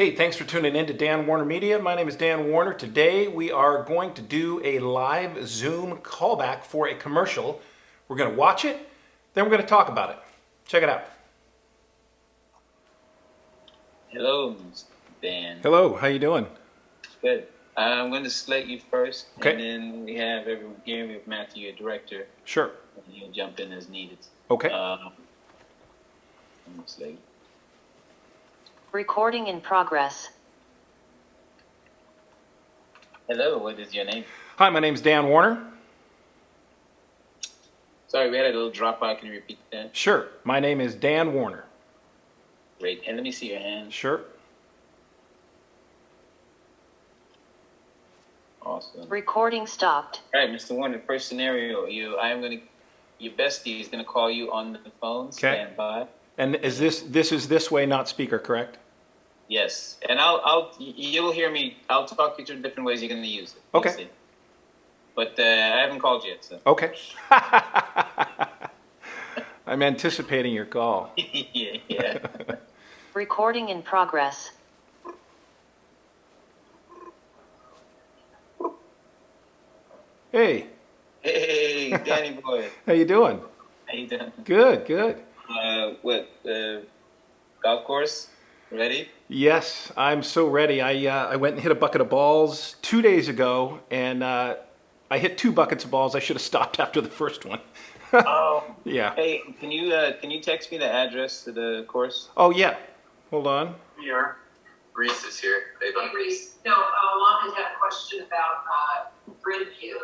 Hey, thanks for tuning in to Dan Warner Media. My name is Dan Warner. Today we are going to do a live Zoom callback for a commercial. We're going to watch it, then we're going to talk about it. Check it out. Hello, Mr. Dan. Hello, how you doing? Good. I'm going to select you first, Okay. and then we have everyone here. We have Matthew, your director. Sure. And you'll jump in as needed. Okay. I'm going to select you. Recording in progress. Hello, what is your name? Hi, my name is Dan Warner. Sorry, we had a little dropout. Can you repeat that? Sure. My name is Dan Warner. Great. And let me see your hand. Sure. Awesome. Recording stopped. All right, Mr. Warner, first scenario, your bestie is going to call you on the phone. Okay. Stand by. And is this way, not speaker, correct? Yes. And you'll hear me. I'll talk you through different ways you're going to use it. Okay. You'll see. But I haven't called yet, so. Okay. I'm anticipating your call. yeah. Recording in progress. Hey, Hey, Danny boy. how you doing? How you doing? Good, good. Golf course? Ready? Yes, I'm so ready. I went and hit a bucket of balls 2 days ago, and I hit 2 buckets of balls. I should have stopped after the first one. Oh. Yeah. Hey, can you text me the address to the course? Oh, yeah. Hold on. Here. Reese is here. Hey, Reese. No, Lon had a question about grid view.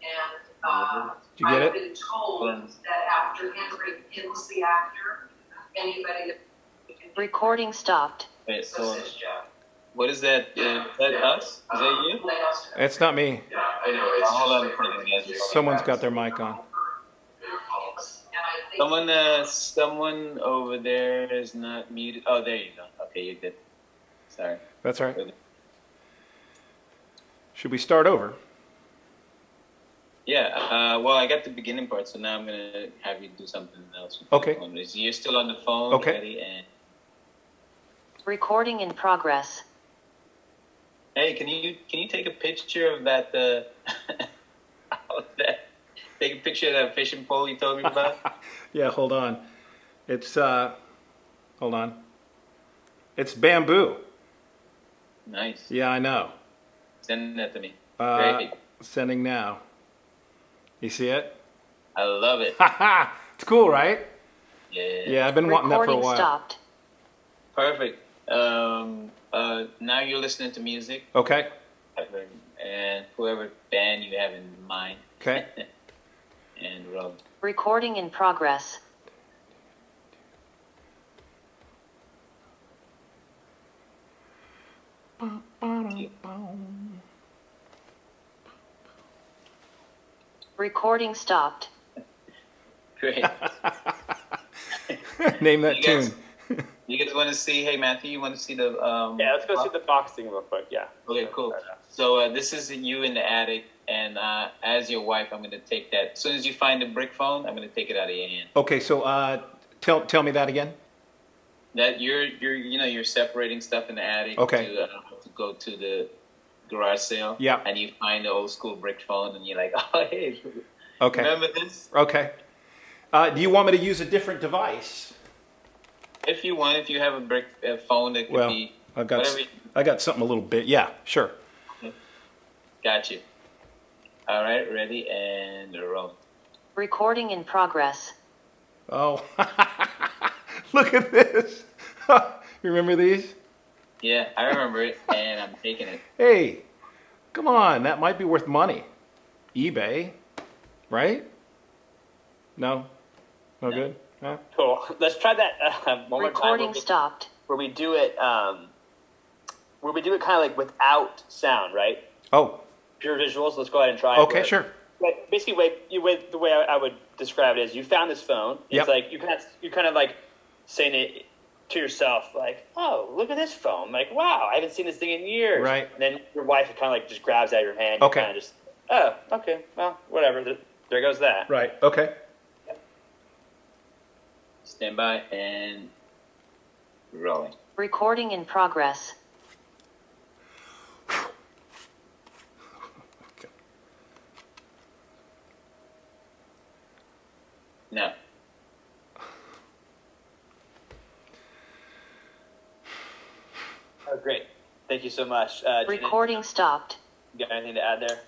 And Did you get I've it? been told that after Henry hits the actor, anybody that Recording stopped. Wait, so so says Jeff. what is that? Is that us? Is that you? It's not me. Yeah, I know. It's Hold on a just second, guys. Someone's got their mic on. And I think Someone over there is not muted. Oh, there you go. Okay, you're good. Sorry. That's all right. Should we start over? Yeah. Well, I got the beginning part, so now I'm gonna have you do something else. Okay. So you're still on the phone, Okay. Eddie, and Recording in progress. hey, can you take a picture of that? Of that? Take a picture of that fishing pole you told me about. Yeah, hold on. It's, hold on. It's bamboo. Nice. Yeah, I know. Send that to me. Uh, Great. Sending now. You see it? I love it. It's cool, right? Yeah. Yeah, I've been wanting that for a Recording while. stopped. Perfect. Now you're listening to music, Okay. and whoever band you have in mind. Okay. And Rob. Recording in progress. Recording stopped. Great. Name that You guys- tune. You guys want to see? Hey, Matthew, you want to see the? Yeah, let's go see the box thing real quick. Yeah. Okay, cool. So this is you in the attic, and as your wife, I'm going to take that. As soon as you find the brick phone, I'm going to take it out of your hand. Okay, so tell me that again. That you're separating stuff in the attic. Okay. To go to the garage sale. Yeah. And you find the old school brick phone, and you're like, oh hey, Okay. remember this? Okay. Do you want me to use a different device? If you want, if you have a brick phone that could Well, be I got whatever. I got something a little bit. Yeah, sure. Got you. All right, ready and roll. Recording in progress. Oh, look at this. You remember these? Yeah, I remember it, and I'm taking it. Hey, come on, that might be worth money. eBay, right? No? No good? Huh? Cool. Let's try that one more time. Recording stopped. Where we do it kind of like without sound, right? Oh, Pure visuals. Let's go ahead and try it. okay, sure. Like, basically, the way I would describe it is, you found this phone. Yep. It's like you kind of like saying it to yourself, like, "Oh, look at this phone! Like, wow, I haven't seen this thing in years." Right. And then your wife kind of like just grabs out of your hand. Okay. You kind of just, oh, okay, well, whatever. There goes that. Right, okay. Stand by and rolling. Recording in progress. No. Oh, great. Thank you so much. Janet, Recording stopped. you got anything to add there?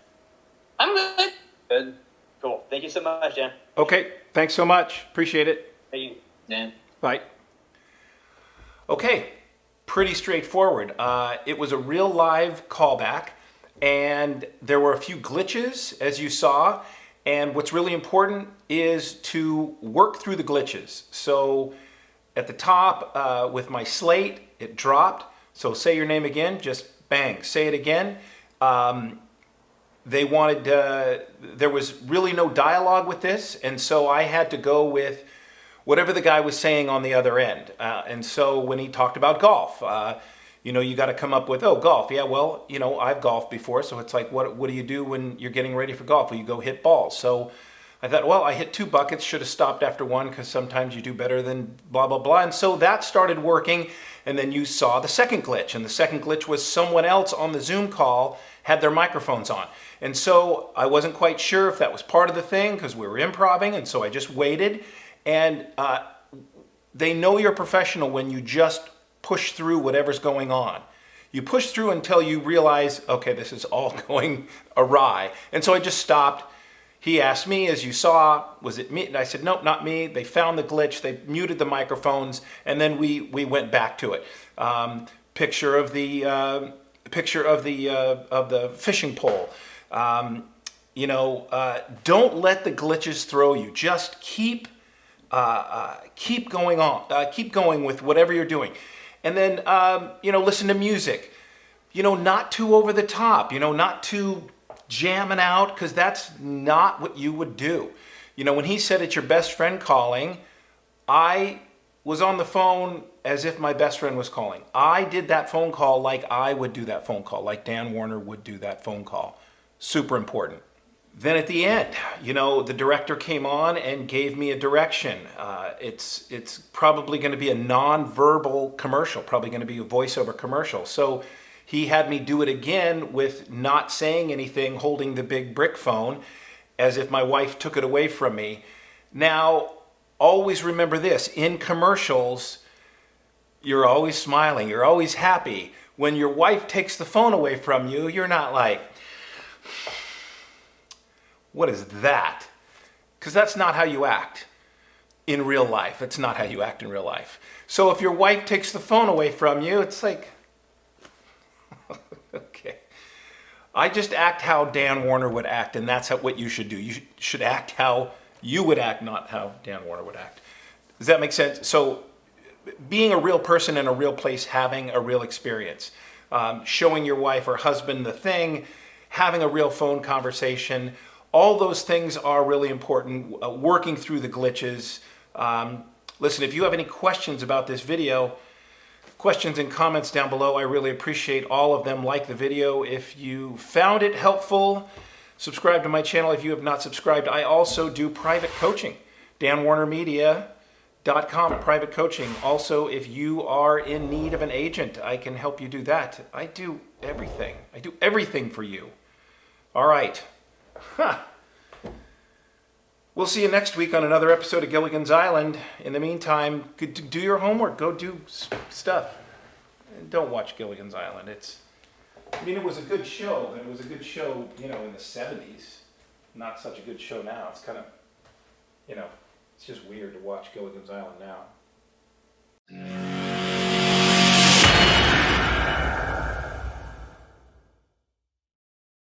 I'm good. Good. Cool. Thank you so much, Jen. Okay, thanks so much. Appreciate it. Thank you. Dan. Bye. Okay, pretty straightforward. It was a real live callback, and there were a few glitches, as you saw. And what's really important is to work through the glitches. So at the top, with my slate, it dropped. So say your name again, just bang, say it again. They wanted, there was really no dialogue with this, and so I had to go with whatever the guy was saying on the other end. And so when he talked about golf, you got to come up with, oh, golf. Yeah, well, I've golfed before, so it's like, what do you do when you're getting ready for golf? Well, you go hit balls. So I thought, well, I hit 2 buckets, should have stopped after 1 because sometimes you do better than blah, blah, blah. And so that started working, and then you saw the second glitch. And the second glitch was someone else on the Zoom call had their microphones on. And so I wasn't quite sure if that was part of the thing because we were improvising, and so I just waited. And they know you're professional when you just push through whatever's going on. You push through until you realize, okay, this is all going awry. And so I just stopped. He asked me, as you saw, was it me? And I said, nope, not me. They found the glitch. They muted the microphones, and then we went back to it. Picture of the fishing pole. Don't let the glitches throw you. Just keep going on. Keep going with whatever you're doing. And then, listen to music. Not too over the top. Not too jamming out, because that's not what you would do. When he said it's your best friend calling, I was on the phone as if my best friend was calling. I did that phone call like I would do that phone call, like Dan Warner would do that phone call. Super important. Then at the end, the director came on and gave me a direction. It's probably going to be a non-verbal commercial, probably going to be a voiceover commercial. So he had me do it again with not saying anything, holding the big brick phone, as if my wife took it away from me. Now, always remember this, in commercials, you're always smiling, you're always happy. When your wife takes the phone away from you, you're not like, what is that? Because that's not how you act in real life. It's not how you act in real life. So if your wife takes the phone away from you, it's like, okay. I just act how Dan Warner would act, and that's what you should do. You should act how you would act, not how Dan Warner would act. Does that make sense? So being a real person in a real place, having a real experience, showing your wife or husband the thing, having a real phone conversation, all those things are really important, working through the glitches. Listen, if you have any questions about this video, questions and comments down below, I really appreciate all of them. Like the video if you found it helpful. Subscribe to my channel if you have not subscribed. I also do private coaching. DanWarnerMedia.com, private coaching. Also, if you are in need of an agent, I can help you do that. I do everything. I do everything for you. All right. We'll see you next week on another episode of Gilligan's Island. In the meantime, do your homework. Go do stuff. And don't watch Gilligan's Island. It was a good show, but it was a good show, in the 70s. Not such a good show now. It's kind of, it's just weird to watch Gilligan's Island now.